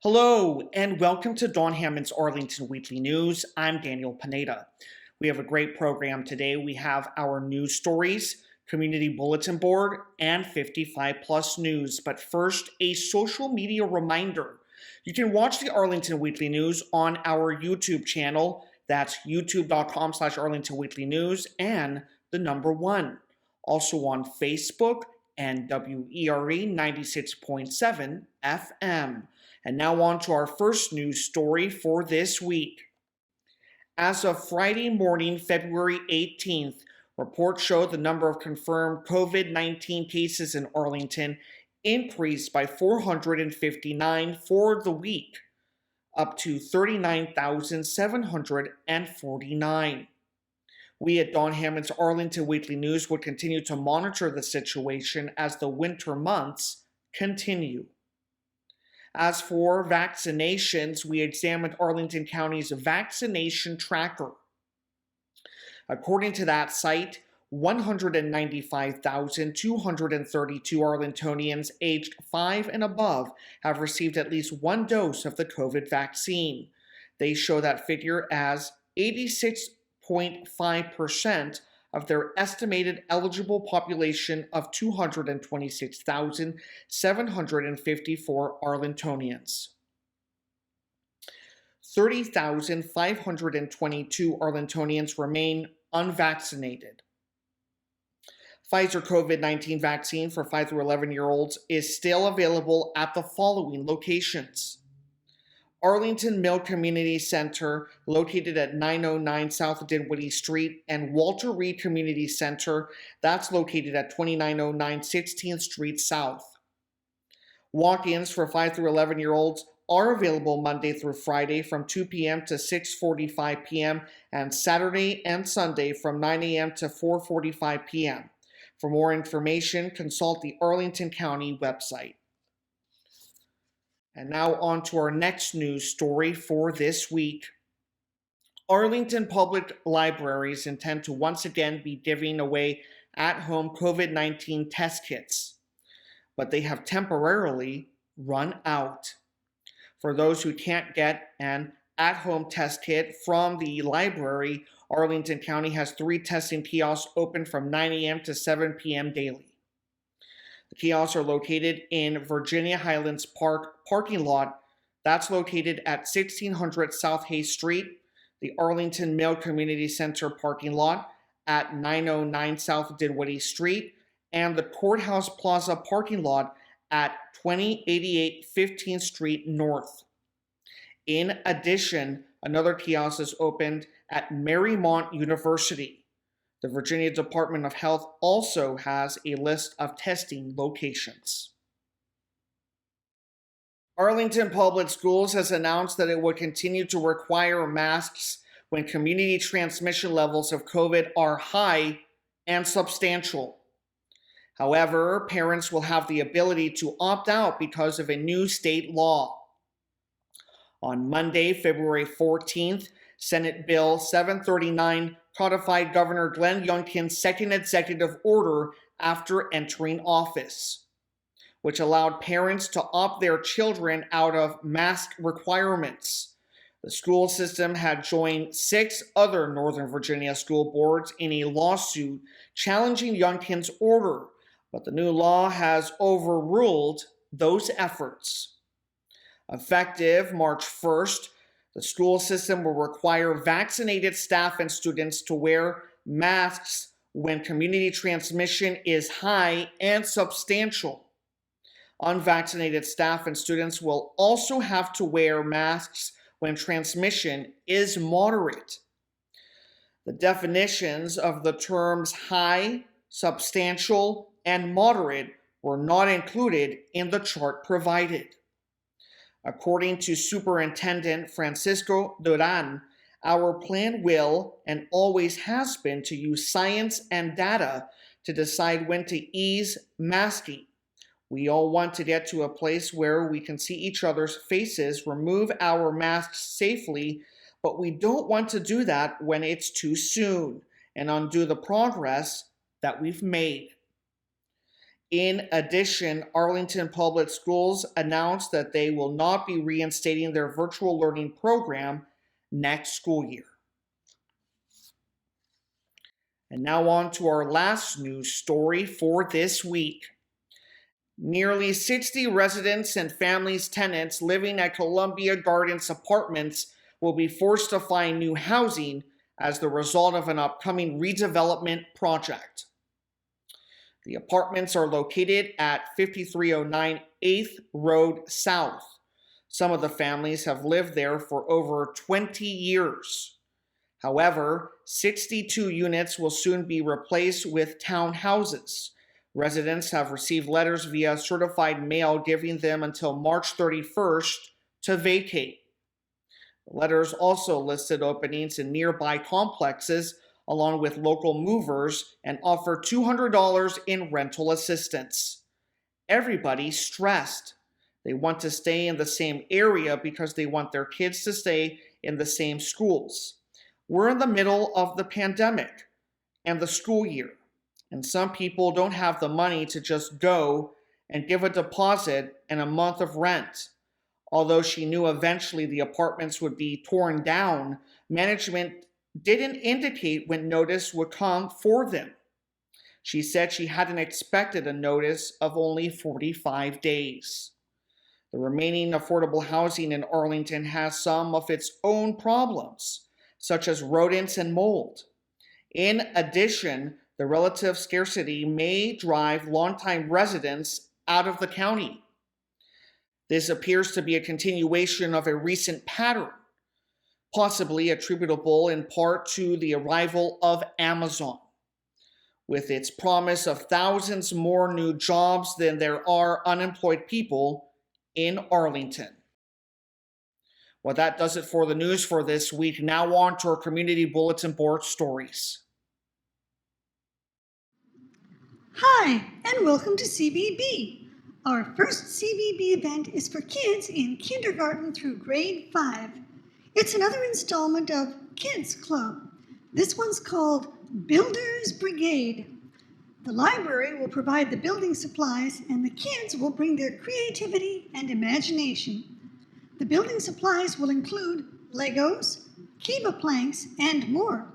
Hello, and welcome to Don Hammond's Arlington Weekly News. I'm Daniel Pineda. We have a great program today. We have our news stories, community bulletin board, and 55 plus news. But first, a social media reminder. You can watch the Arlington Weekly News on our YouTube channel. That's youtube.com/Arlington Weekly News and the number 1. Also on Facebook and WERE 96.7 FM. And now on to our first news story for this week. As of Friday morning, February 18th, reports show the number of confirmed COVID-19 cases in Arlington increased by 459 for the week, up to 39,749. We at Don Hammond's Arlington Weekly News will continue to monitor the situation as the winter months continue. As for vaccinations, we examined Arlington County's vaccination tracker. According to that site, 195,232 Arlingtonians aged 5 and above have received at least one dose of the COVID vaccine. They show that figure as 86.5% of their estimated eligible population of 226,754 Arlingtonians. 30,522 Arlingtonians remain unvaccinated. Pfizer COVID-19 vaccine for 5 through 11-year-olds is still available at the following locations. Arlington Mill Community Center, located at 909 South Dinwiddie Street, and Walter Reed Community Center, that's located at 2909 16th Street South. Walk-ins for 5 through 11-year-olds are available Monday through Friday from 2 p.m. to 6:45 p.m. and Saturday and Sunday from 9 a.m. to 4:45 p.m. For more information, consult the Arlington County website. And now on to our next news story for this week. Arlington Public Libraries intend to once again be giving away at-home COVID-19 test kits, but they have temporarily run out. For those who can't get an at-home test kit from the library, Arlington County has 3 testing kiosks open from 9 a.m. to 7 p.m. daily. The kiosks are located in Virginia Highlands Park parking lot. That's located at 1600 South Hay Street, the Arlington Mill Community Center parking lot at 909 South Dinwiddie Street, and the Courthouse Plaza parking lot at 2088 15th Street North. In addition, another kiosk is opened at Marymount University. The Virginia Department of Health also has a list of testing locations. Arlington Public Schools has announced that it will continue to require masks when community transmission levels of COVID are high and substantial. However, parents will have the ability to opt out because of a new state law. On Monday, February 14th, Senate Bill 739 codified Governor Glenn Youngkin's second executive order after entering office, which allowed parents to opt their children out of mask requirements. The school system had joined 6 other Northern Virginia school boards in a lawsuit challenging Youngkin's order, but the new law has overruled those efforts. Effective March 1st, the school system will require vaccinated staff and students to wear masks when community transmission is high and substantial. Unvaccinated staff and students will also have to wear masks when transmission is moderate. The definitions of the terms high, substantial, and moderate were not included in the chart provided. According to Superintendent Francisco Duran, our plan will and always has been to use science and data to decide when to ease masking. We all want to get to a place where we can see each other's faces, remove our masks safely, but we don't want to do that when it's too soon and undo the progress that we've made. In addition, Arlington Public Schools announced that they will not be reinstating their virtual learning program next school year. And now on to our last news story for this week. Nearly 60 residents and families tenants living at Columbia Gardens Apartments will be forced to find new housing as the result of an upcoming redevelopment project. The apartments are located at 5309 8th Road South. Some of the families have lived there for over 20 years. However, 62 units will soon be replaced with townhouses. Residents have received letters via certified mail giving them until March 31st to vacate. The letters also listed openings in nearby complexes along with local movers and offer $200 in rental assistance. Everybody's stressed. They want to stay in the same area because they want their kids to stay in the same schools. We're in the middle of the pandemic and the school year, and some people don't have the money to just go and give a deposit and a month of rent. Although she knew eventually the apartments would be torn down, management didn't indicate when notice would come for them. She said she hadn't expected a notice of only 45 days. The remaining affordable housing in Arlington has some of its own problems, such as rodents and mold. In addition, the relative scarcity may drive longtime residents out of the county. This appears to be a continuation of a recent pattern, possibly attributable in part to the arrival of Amazon. With its promise of thousands more new jobs than there are unemployed people in Arlington. Well, that does it for the news for this week. Now on to our community bulletin board stories. Hi, and welcome to CBB. Our first CBB event is for kids in kindergarten through grade 5. It's another installment of Kids Club. This one's called Builders Brigade. The library will provide the building supplies and the kids will bring their creativity and imagination. The building supplies will include Legos, Kiva planks, and more.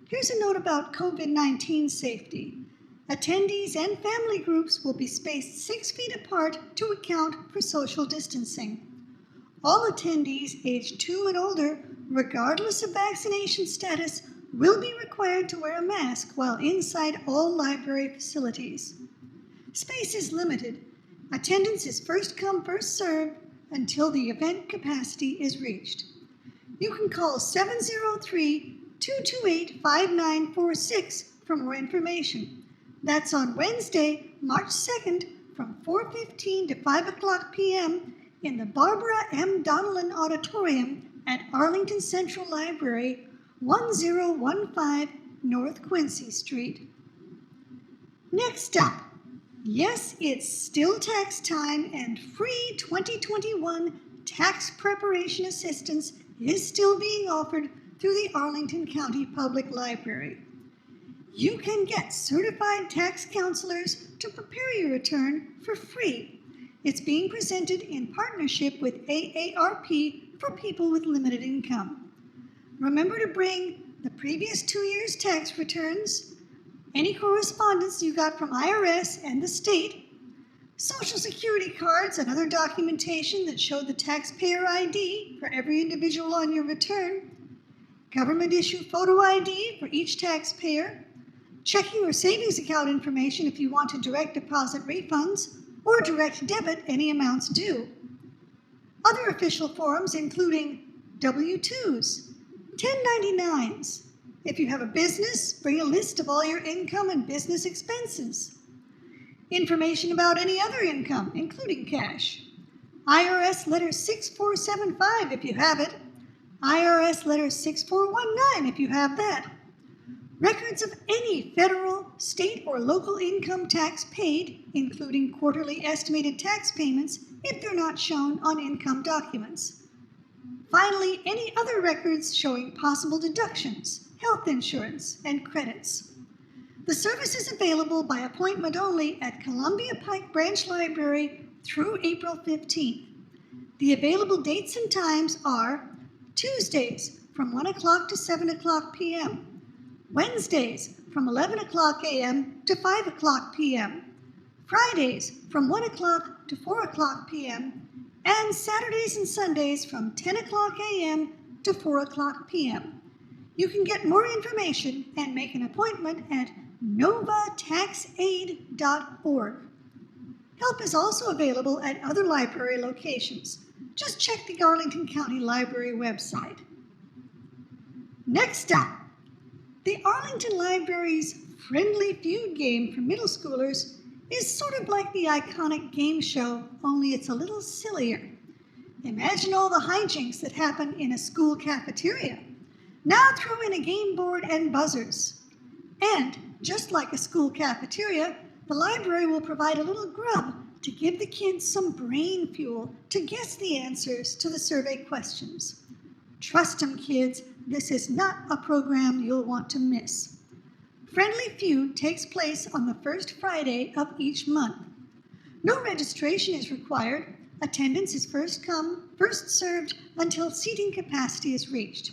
Here's a note about COVID-19 safety. Attendees and family groups will be spaced 6 feet apart to account for social distancing. All attendees aged 2 and older, regardless of vaccination status, will be required to wear a mask while inside all library facilities. Space is limited. Attendance is first come, first served until the event capacity is reached. You can call 703-228-5946 for more information. That's on Wednesday, March 2nd from 4:15 to 5 o'clock p.m. in the Barbara M. Donnellan Auditorium at Arlington Central Library, 1015 North Quincy Street. Next up, yes, it's still tax time and free 2021 tax preparation assistance is still being offered through the Arlington County Public Library. You can get certified tax counselors to prepare your return for free. It's being presented in partnership with AARP for people with limited income. Remember to bring the previous 2 years' tax returns, any correspondence you got from IRS and the state, Social Security cards and other documentation that show the taxpayer ID for every individual on your return, government-issued photo ID for each taxpayer, checking or savings account information if you want to direct deposit refunds, or direct debit any amounts due. Other official forms including W-2s, 1099s. If you have a business, bring a list of all your income and business expenses. Information about any other income, including cash. IRS letter 6475 if you have it, IRS letter 6419 if you have that, records of any federal, state, or local income tax paid, including quarterly estimated tax payments if they're not shown on income documents. Finally, any other records showing possible deductions, health insurance, and credits. The service is available by appointment only at Columbia Pike Branch Library through April 15th. The available dates and times are Tuesdays from 1 o'clock to 7 o'clock p.m., Wednesdays from 11 o'clock a.m. to 5 o'clock p.m., Fridays from 1 o'clock to 4 o'clock p.m., and Saturdays and Sundays from 10 o'clock a.m. to 4 o'clock p.m. You can get more information and make an appointment at novataxaid.org. Help is also available at other library locations. Just check the Arlington County Library website. Next up, the Arlington Library's Friendly Feud game for middle schoolers is sort of like the iconic game show, only it's a little sillier. Imagine all the hijinks that happen in a school cafeteria. Now throw in a game board and buzzers. And just like a school cafeteria, the library will provide a little grub to give the kids some brain fuel to guess the answers to the survey questions. Trust them, kids, this is not a program you'll want to miss. Friendly Feud takes place on the first Friday of each month. No registration is required. Attendance is first come, first served until seating capacity is reached.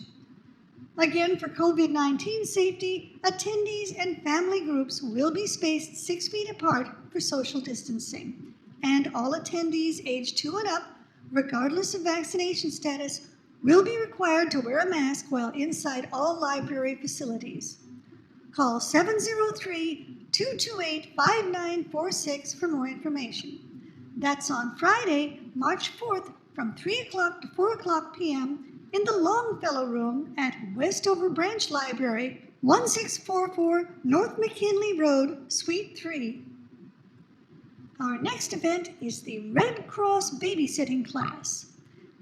Again, for COVID-19 safety, attendees and family groups will be spaced 6 feet apart for social distancing. And all attendees aged 2 and up, regardless of vaccination status, will be required to wear a mask while inside all library facilities. Call 703-228-5946 for more information. That's on Friday, March 4th from 3 o'clock to 4 o'clock p.m. in the Longfellow Room at Westover Branch Library, 1644 North McKinley Road, Suite 3. Our next event is the Red Cross Babysitting Class.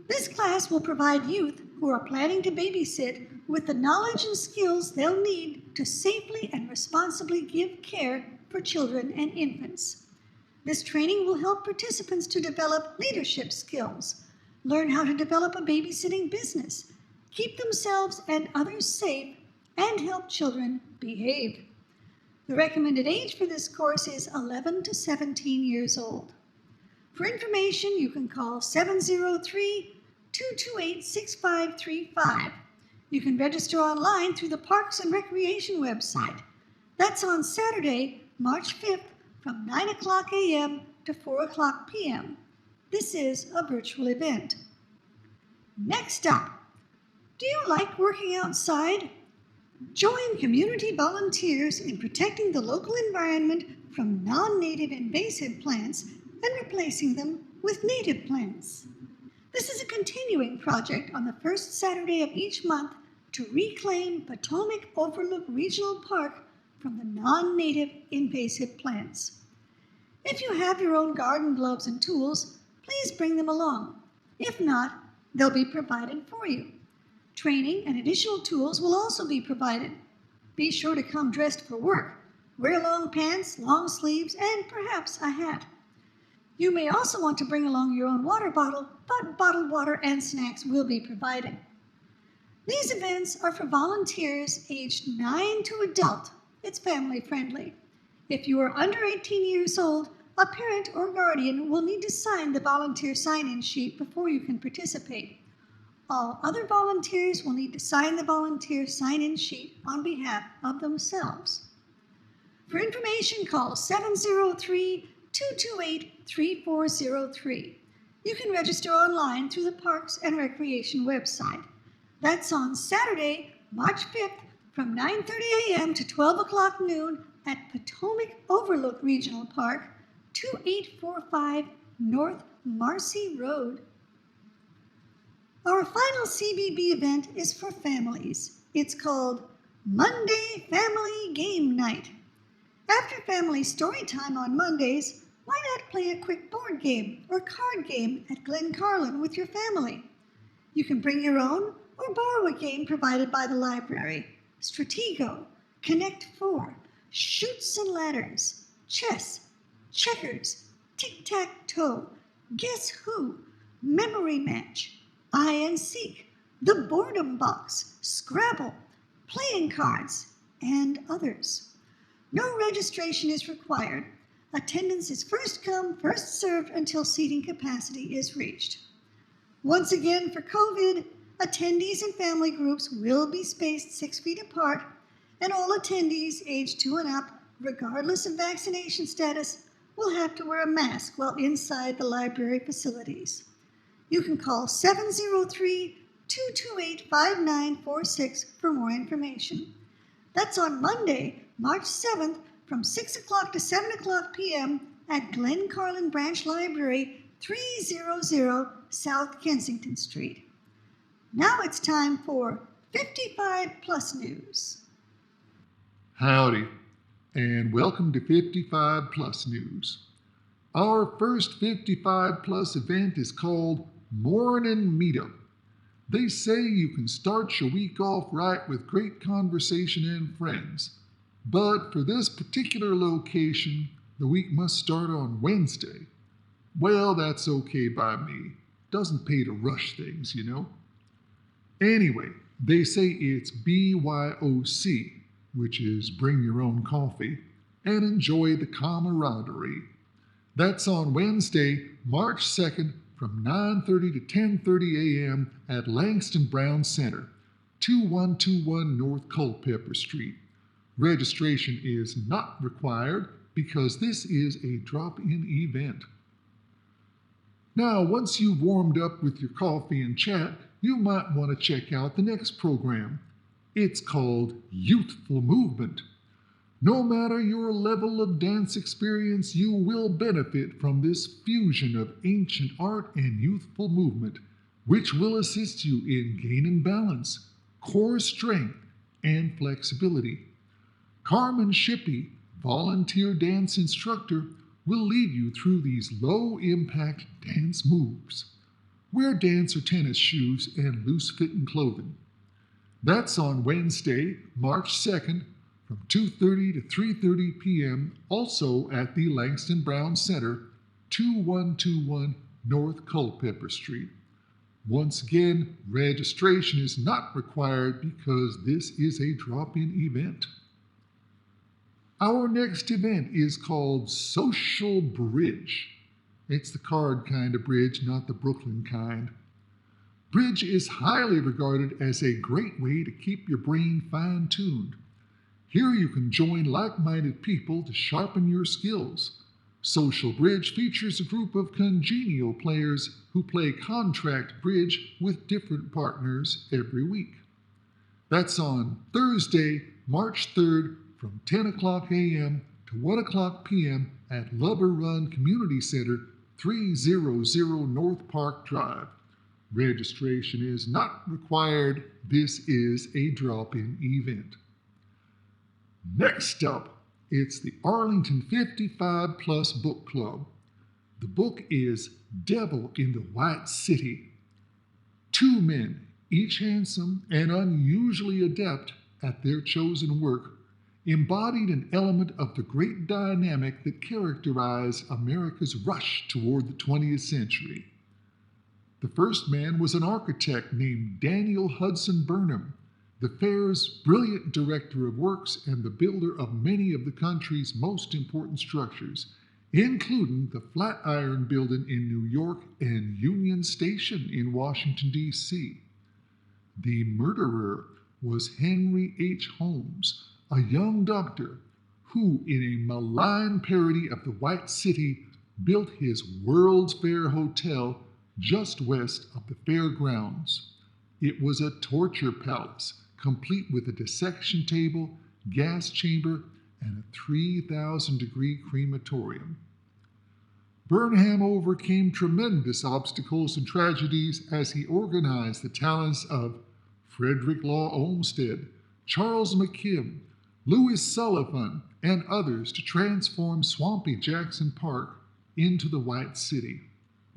This class will provide youth who are planning to babysit with the knowledge and skills they'll need to safely and responsibly give care for children and infants. This training will help participants to develop leadership skills, learn how to develop a babysitting business, keep themselves and others safe, and help children behave. The recommended age for this course is 11 to 17 years old. For information, you can call 703-228-6535. You can register online through the Parks and Recreation website. That's on Saturday, March 5th from 9 o'clock a.m. to 4 o'clock p.m. This is a virtual event. Next up, do you like working outside? Join community volunteers in protecting the local environment from non-native invasive plants and replacing them with native plants. This is a continuing project on the first Saturday of each month to reclaim Potomac Overlook Regional Park from the non-native invasive plants. If you have your own garden gloves and tools, please bring them along. If not, they'll be provided for you. Training and additional tools will also be provided. Be sure to come dressed for work. Wear long pants, long sleeves, and perhaps a hat. You may also want to bring along your own water bottle, but bottled water and snacks will be provided. These events are for volunteers aged 9 to adult. It's family friendly. If you are under 18 years old, a parent or guardian will need to sign the volunteer sign-in sheet before you can participate. All other volunteers will need to sign the volunteer sign-in sheet on behalf of themselves. For information, call 703-228-3403. You can register online through the Parks and Recreation website. That's on Saturday, March 5th from 9:30 a.m. to 12 o'clock noon at Potomac Overlook Regional Park, 2845 North Marcy Road. Our final CBB event is for families. It's called Monday Family Game Night. After family story time on Mondays, Why not play a quick board game or card game at Glen Carlin with your family? You can bring your own or borrow a game provided by the library. Stratego, Connect 4, Shoots and Ladders, Chess, Checkers, Tic-Tac-Toe, Guess Who, Memory Match, Hide and Seek, The Boredom Box, Scrabble, Playing Cards, and others. No registration is required. Attendance is first come, first served until seating capacity is reached. Once again, for COVID, attendees and family groups will be spaced 6 feet apart, and all attendees aged 2 and up, regardless of vaccination status, will have to wear a mask while inside the library facilities. You can call 703-228-5946 for more information. That's on Monday, March 7th from 6 o'clock to 7 o'clock p.m. at Glen Carlin Branch Library, 300 South Kensington Street. Now it's time for 55 Plus News. Howdy, and welcome to 55 Plus News. Our first 55 Plus event is called Morning Meetup. They say you can start your week off right with great conversation and friends. But for this particular location, the week must start on Wednesday. Well, that's okay by me. Doesn't pay to rush things, you know. Anyway, they say it's BYOC, which is bring your own coffee, and enjoy the camaraderie. That's on Wednesday, March 2nd from 9:30 to 10:30 a.m. at Langston Brown Center, 2121 North Culpeper Street. Registration is not required because this is a drop-in event. Now, once you've warmed up with your coffee and chat, you might want to check out the next program. It's called Youthful Movement. No matter your level of dance experience, you will benefit from this fusion of ancient art and youthful movement, which will assist you in gaining balance, core strength, and flexibility. Carmen Shippey, volunteer dance instructor, will lead you through these low-impact dance moves. Wear dance or tennis shoes and loose-fitting clothing. That's on Wednesday, March 2nd, from 2:30 to 3:30 p.m., also at the Langston Brown Center, 2121 North Culpeper Street. Once again, registration is not required because this is a drop-in event. Our next event is called Social Bridge. It's the card kind of bridge, not the Brooklyn kind. Bridge is highly regarded as a great way to keep your brain fine-tuned. Here you can join like-minded people to sharpen your skills. Social Bridge features a group of congenial players who play contract bridge with different partners every week. That's on Thursday, March 3rd from 10 o'clock a.m. to 1 o'clock p.m. at Lubber Run Community Center, 300 North Park Drive. Registration is not required. This is a drop-in event. Next up, it's the Arlington 55 Plus Book Club. The book is Devil in the White City. Two men, each handsome and unusually adept at their chosen work, embodied an element of the great dynamic that characterized America's rush toward the 20th century. The first man was an architect named Daniel Hudson Burnham, the fair's brilliant director of works and the builder of many of the country's most important structures, including the Flatiron Building in New York and Union Station in Washington, D.C. The murderer was Henry H. Holmes, a young doctor who, in a malign parody of the White City, built his World's Fair Hotel just west of the fairgrounds. It was a torture palace, complete with a dissection table, gas chamber, and a 3,000-degree crematorium. Burnham overcame tremendous obstacles and tragedies as he organized the talents of Frederick Law Olmsted, Charles McKim, Louis Sullivan, and others to transform swampy Jackson Park into the White City,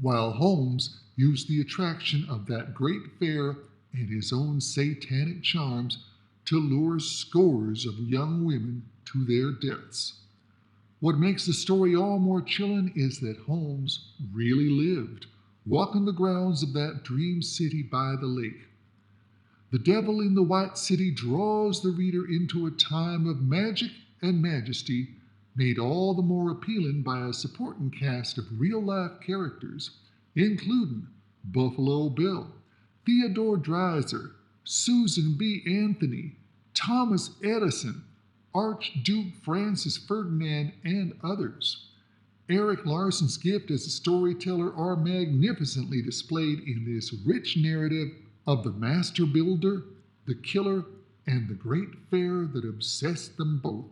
while Holmes used the attraction of that great fair and his own satanic charms to lure scores of young women to their deaths. What makes the story all more chilling is that Holmes really lived, walking the grounds of that dream city by the lake. The Devil in the White City draws the reader into a time of magic and majesty, made all the more appealing by a supporting cast of real-life characters, including Buffalo Bill, Theodore Dreiser, Susan B. Anthony, Thomas Edison, Archduke Francis Ferdinand, and others. Eric Larson's gift as a storyteller are magnificently displayed in this rich narrative of the master builder, the killer, and the great fair that obsessed them both.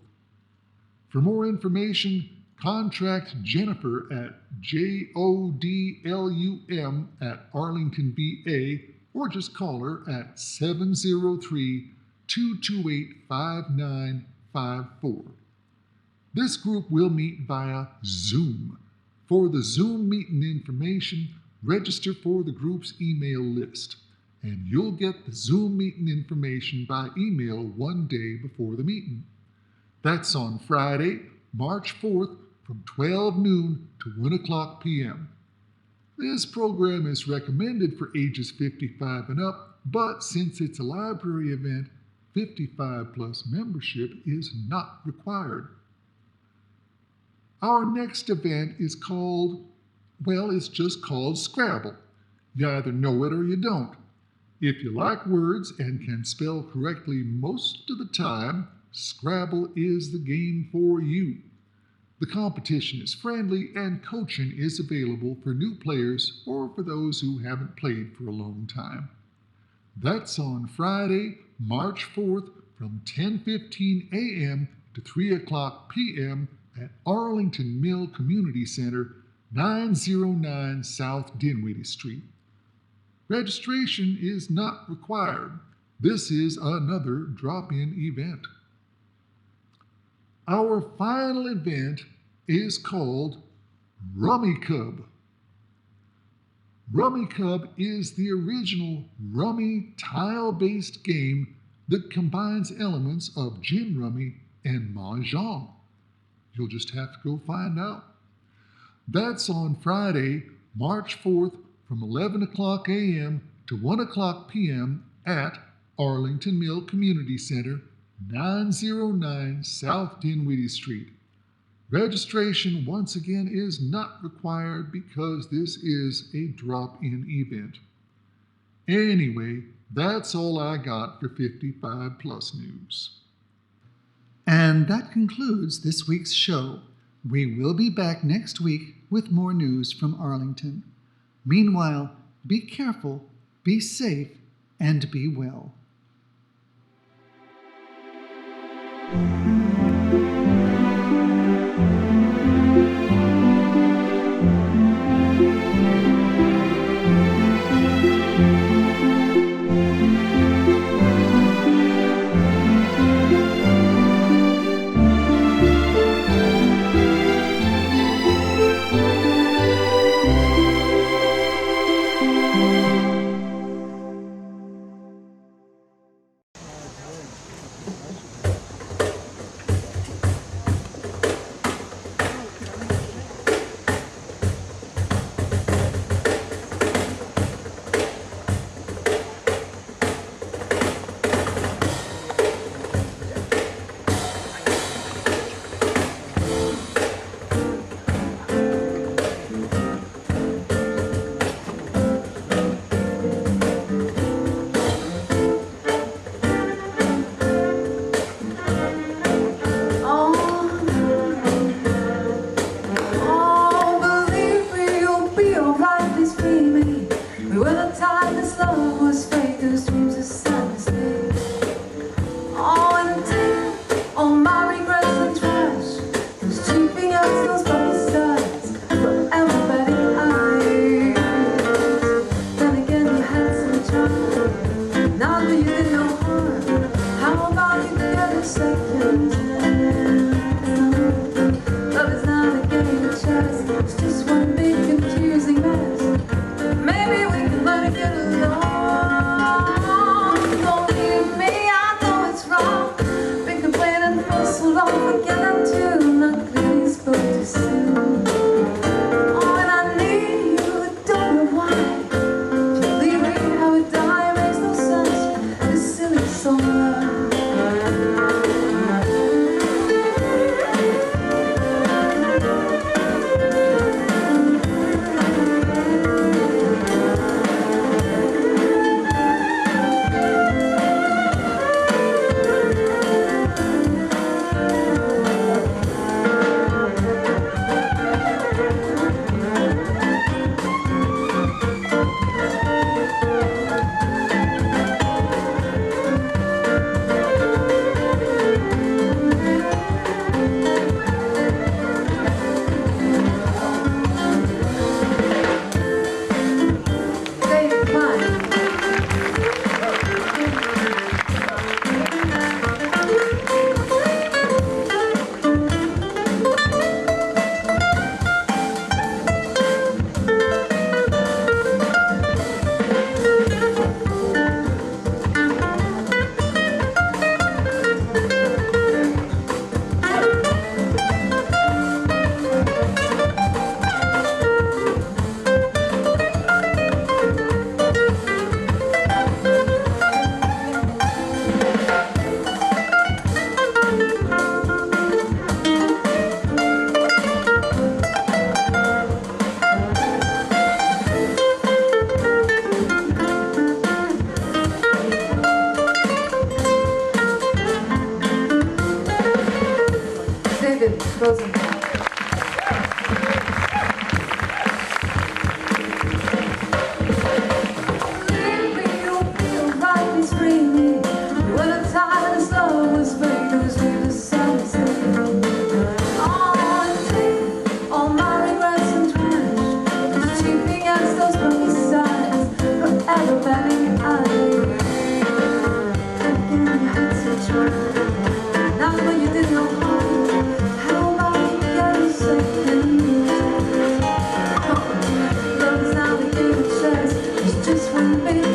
For more information, contact Jennifer at JODLUM at Arlington, VA, or just call her at 703-228-5954. This group will meet via Zoom. For the Zoom meeting information, register for the group's email list, and you'll get the Zoom meeting information by email one day before the meeting. That's on Friday, March 4th from 12 noon to 1 o'clock p.m. This program is recommended for ages 55 and up, but since it's a library event, 55 plus membership is not required. Our next event is called, it's just called Scrabble. You either know it or you don't. If you like words and can spell correctly most of the time, Scrabble is the game for you. The competition is friendly and coaching is available for new players or for those who haven't played for a long time. That's on Friday, March 4th from 10:15 a.m. to 3 o'clock p.m. at Arlington Mill Community Center, 909 South Dinwiddie Street. Registration is not required. This is another drop-in event. Our final event is called Rummy Cub. Rummy Cub is the original Rummy tile-based game that combines elements of gin rummy and mahjong. You'll just have to go find out. That's on Friday, March 4th from 11 o'clock a.m. to 1 o'clock p.m. at Arlington Mill Community Center, 909 South Dinwiddie Street. Registration, once again, is not required because this is a drop-in event. Anyway, that's all I got for 55 Plus News. And that concludes this week's show. We will be back next week with more news from Arlington. Meanwhile, be careful, be safe, and be well. Love is not a game of chess, it's just frozen. Just one big